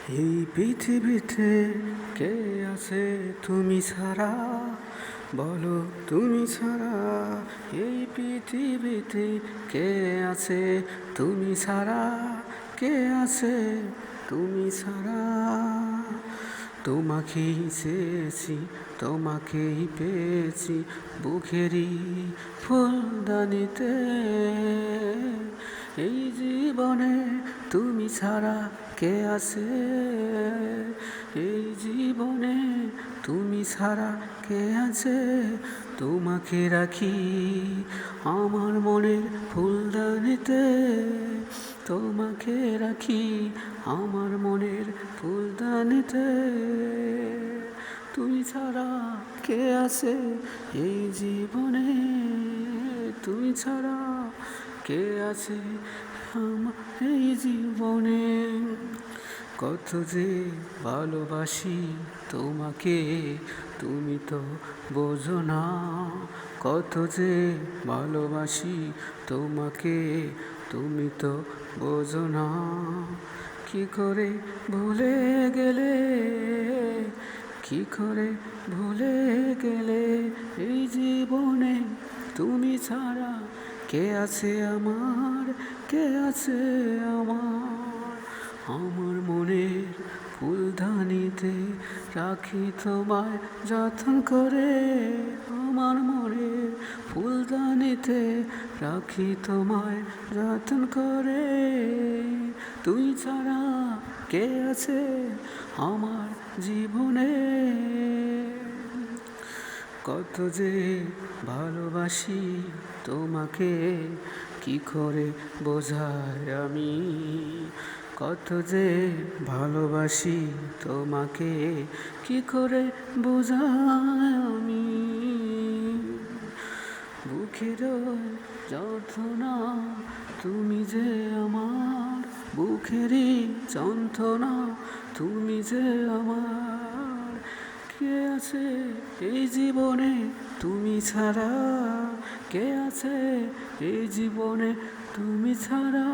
এই পৃথিবীতে কে আছে তুমি ছাড়া? বলো তুমি ছাড়া। এই পৃথিবীতে কে আছে তুমি ছাড়া? কে আছে তুমি ছাড়া? তোমাকেই চেয়েছি, তোমাকেই পেয়েছি বুকেরই ফুলদানিতে। এই জীবনে তুমি ছাড়া কে আছে? এই জীবনে তুমি ছাড়া কে আছে? তোমাকে রাখি আমার মনের ফুলদানিতে। তোমাকে রাখি আমার মনের ফুলদানিতে। তুমি ছাড়া কে আছে এই জীবনে? তুমি ছাড়া কে আছে আমার এই জীবনে? কত যে ভালোবাসি তোমাকে, তুমি তো বোঝো না। কত যে ভালোবাসি তোমাকে, তুমি তো বোঝো না। কি করে ভুলে গেলে, কি করে ভুলে গেলে এই জীবনে তুমি ছাড়া কে আছে আমার? কে আছে আমার? আমার মনের ফুলদানিতে রাখি তোমায় যত্ন করে। আমার মনের ফুলদানিতে রাখি তোমায় যত্ন করে। তুই ছাড়া কে আছে আমার জীবনে? কত যে ভালোবাসি তোমাকে, কি করে বোঝাই আমি? কত যে ভালোবাসি তোমাকে, কি করে বোঝাই আমি? বুকের যন্ত্রণা তুমি যে আমার, বুকেরই যন্ত্রণা তুমি যে আমার। কে আছে এই জীবনে তুমি ছাড়া? কে আছে এই জীবনে তুমি ছাড়া?